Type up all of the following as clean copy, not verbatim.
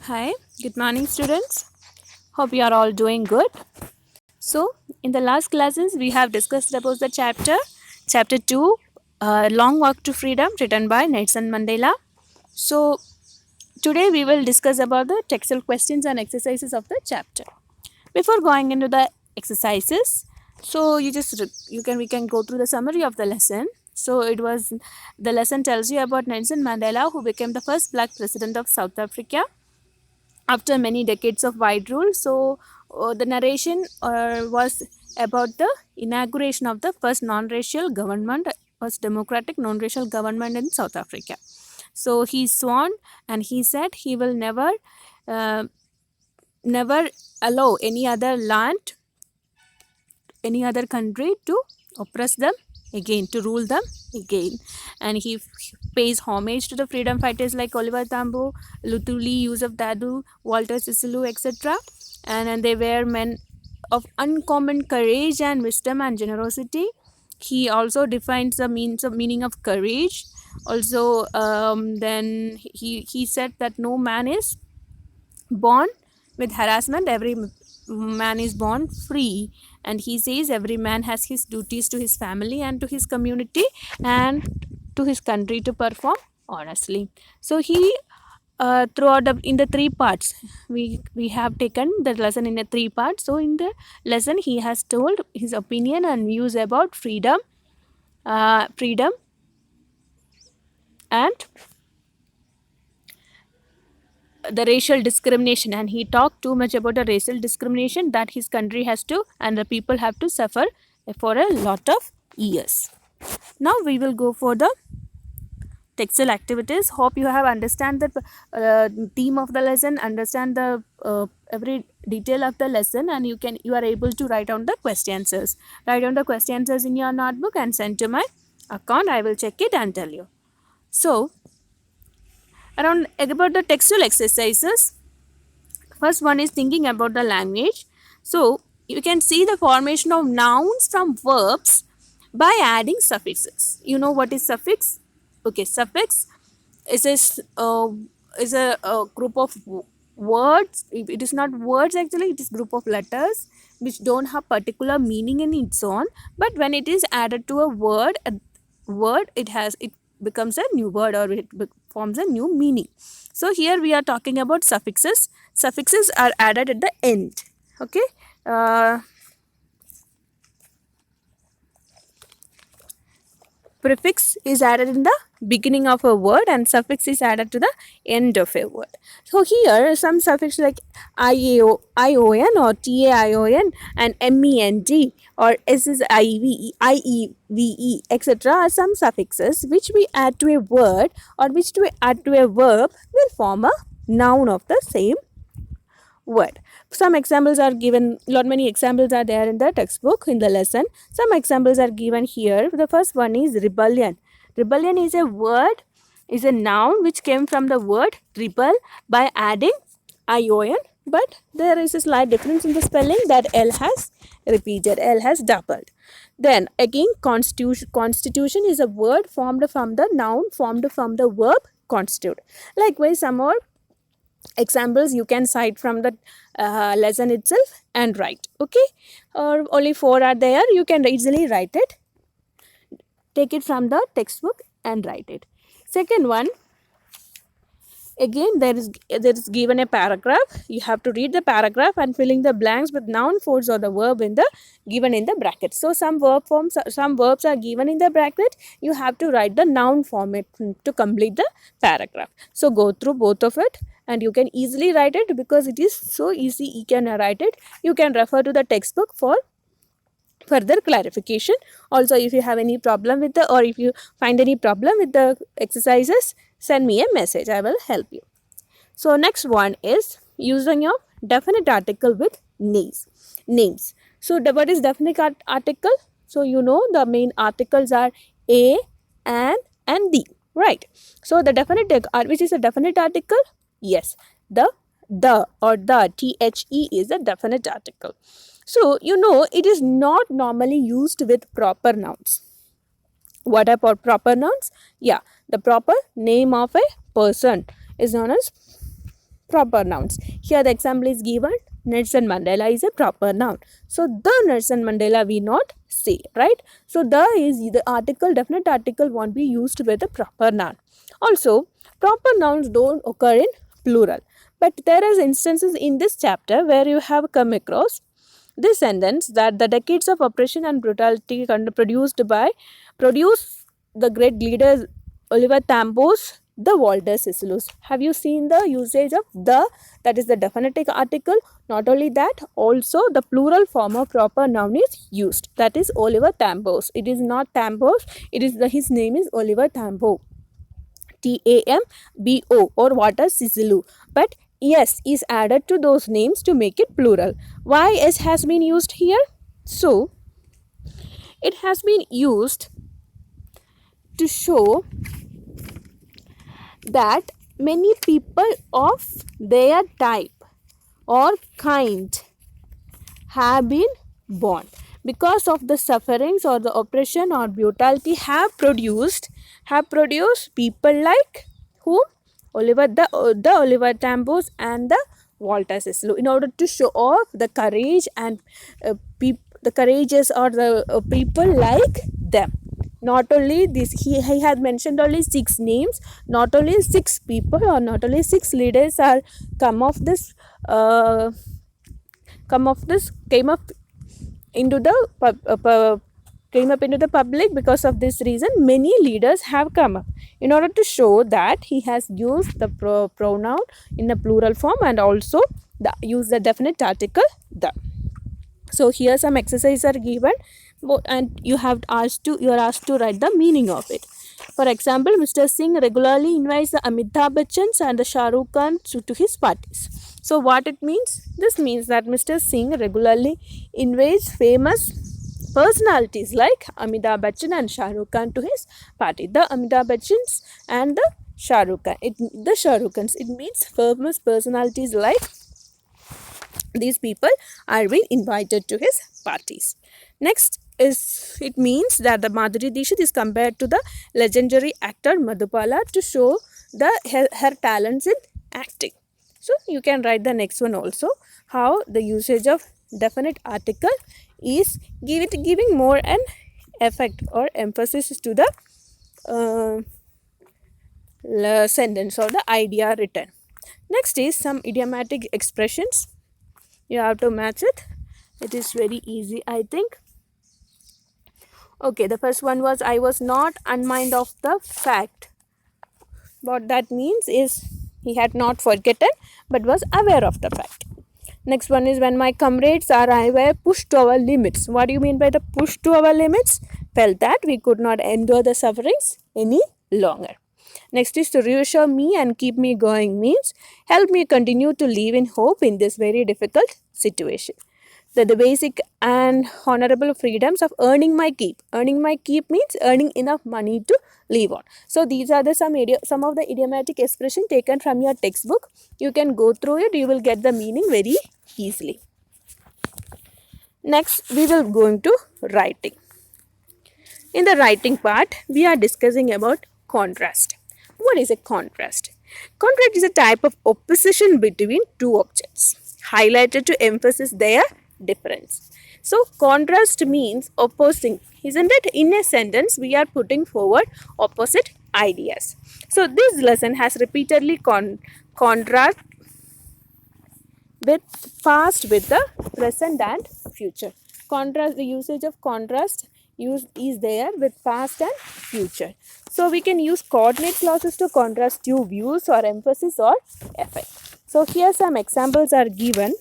Hi, good morning, students. Hope you are all doing good. So, in the last classes, we have discussed about the chapter 2, Long Walk to Freedom, written by Nelson Mandela. So, today we will discuss about the textual questions and exercises of the chapter. Before going into the exercises, so we can go through the summary of the lesson. So, the lesson tells you about Nelson Mandela, who became the first black president of South Africa after many decades of white rule. So, the narration was about the inauguration of the first non-racial government, first democratic non-racial government in South Africa. So he sworn and he said he will uh, never allow any other land, any other country to oppress them again, to rule them again. And he pays homage to the freedom fighters like Oliver Tambo, Luthuli, Yusuf Dadu, Walter Sisulu, etc. And they were men of uncommon courage and wisdom and generosity. He also defines the meaning of courage. Also, then he said that no man is born with harassment, every man is born free. And he says every man has his duties to his family and to his community and to his country to perform honestly. So he in the three parts, we have taken the lesson in the three parts. So in the lesson he has told his opinion and views about freedom and the racial discrimination, and he talked too much about the racial discrimination that his country has to and the people have to suffer for a lot of years. Now we will go for the textile activities. Hope you have understand the theme of the lesson, understand the every detail of the lesson, and you are able to write down the question answers. Write down the question answers in your notebook and send to my account. I will check it and tell you. So around about the textual exercises, first one is thinking about the language. So you can see the formation of nouns from verbs by adding suffixes. You know what is suffix? Okay, suffix is a group of words. It is not words actually. It is group of letters which don't have particular meaning in its own. But when it is added to a word, it becomes a new word, or forms a new meaning. So here we are talking about suffixes. Suffixes are added at the end. Okay. Prefix is added in the beginning of a word and suffix is added to the end of a word. So here some suffix like ION or TAION and MEND or SSIVE, etc. are some suffixes which we add to a word or which we add to a verb will form a noun of the same word. Some examples are given, many examples are there in the textbook in the lesson. Some examples are given here. The first one is rebellion. Rebellion is a word, is a noun which came from the word rebel by adding ION, but there is a slight difference in the spelling that L has repeated, L has doubled. Then again, constitution is a word formed from the noun formed from the verb constitute. Likewise, some more examples you can cite from the lesson itself and write. Okay, or only 4 are there, you can easily write it, take it from the textbook and write it. Second one, again there is given a paragraph. You have to read the paragraph and filling the blanks with noun forms or the verb in the given in the bracket. So some verbs are given in the bracket. You have to write the noun format to complete the paragraph. So go through both of it and you can easily write it because it is so easy. You can write it. You can refer to the textbook for further clarification. Also, if you have any problem with or if you find any problem with the exercises, send me a message. I will help you. So next one is using of definite article with names. So what is definite article? So you know the main articles are a, and the, right? So the definite which is a definite article? Yes, the or the THE is a definite article. So you know it is not normally used with proper nouns. What are proper nouns? Yeah, the proper name of a person is known as proper nouns. Here the example is given. Nelson Mandela is a proper noun. So the Nelson Mandela we not say, right? So the is the article, definite article won't be used with a proper noun. Also, proper nouns don't occur in plural. But there is instances in this chapter where you have come across this sentence that the decades of oppression and brutality produced the great leaders Oliver Tambo's the Walter Sislus. Have you seen the usage of the, that is the definite article? Not only that, also the plural form of proper noun is used. That is Oliver Tambo's. It is not Tambo's. It is his name is Oliver Tambo. Tambo or Walter Sisulu. But S is added to those names to make it plural. Why S has been used here? So, it has been used to show that many people of their type or kind have been born because of the sufferings or the oppression or brutality have produced people like whom? The Oliver Tambos and the Walter Sisulu, in order to show off the courage and the courageous or the people like them. Not only this, he had mentioned only 6 names. Not only 6 people or not only 6 leaders are came up into the public. Because of this reason, many leaders have come up in order to show that he has used the pronoun in a plural form and also use the definite article the. So here some exercises are given and you are asked to write the meaning of it. For example, Mr. Singh regularly invites the Amitabh Bachchans and the Shah Rukh Khan to his parties. So what it means? This means that Mr. Singh regularly invites famous personalities like Amitabh Bachchan and Shah Rukh Khan to his party. The Amitabh Bachchans and the Shah Rukh Khan. The Shah Rukh Khans. It means famous personalities like these people are being invited to his parties. Next is, it means that the Madhuri Dixit is compared to the legendary actor Madhupala to show her talents in acting. So you can write the next one also, how the usage of definite article is giving more an effect or emphasis to the sentence or the idea written. Next is some idiomatic expressions. You have to match it. It is very easy, I think. Okay, the first one was, I was not unmind of the fact. What that means is he had not forgotten but was aware of the fact. Next one is, when my comrades and I were pushed to our limits. What do you mean by the push to our limits? Felt that we could not endure the sufferings any longer. Next is, to reassure me and keep me going means help me continue to live in hope in this very difficult situation. The basic and honorable freedoms of earning my keep. Earning my keep means earning enough money to live on. So these are the some of the idiomatic expression taken from your textbook. You can go through it. You will get the meaning very easily. Next, we will go into writing. In the writing part, we are discussing about contrast. What is a contrast? Contrast is a type of opposition between two objects, highlighted to emphasize their difference. So contrast means opposing, isn't it? In a sentence, we are putting forward opposite ideas. So this lesson has repeatedly contrast with past with the present and future. Contrast, the usage of contrast is there with past and future. So we can use coordinate clauses to contrast two views or emphasis or effect. So here some examples are given.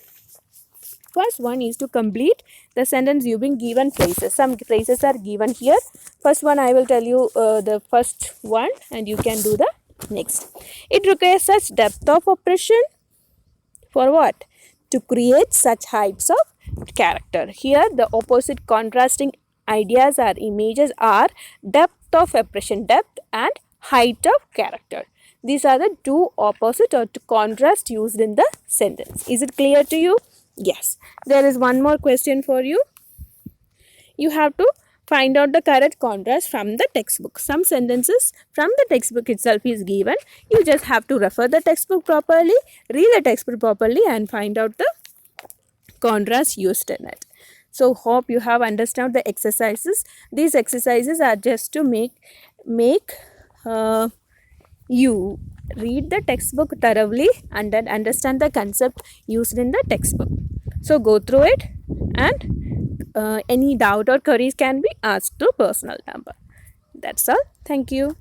First one is to complete the sentence using given phrases. Some phrases are given here. First one, I will tell you the first one and you can do the next. It requires such depth of oppression for what? To create such heights of character. Here the opposite contrasting ideas or images are depth of oppression, depth and height of character. These are the two opposite or to contrast used in the sentence. Is it clear to you? Yes. There is one more question for you. You have to find out the correct contrast from the textbook. Some sentences from the textbook itself is given. You just have to refer the textbook properly, read the textbook properly, and find out the contrast used in it. So hope you have understood the exercises. These exercises are just to make you read the textbook thoroughly and then understand the concept used in the textbook. So go through it, and any doubt or queries can be asked through personal number. That's all. Thank you.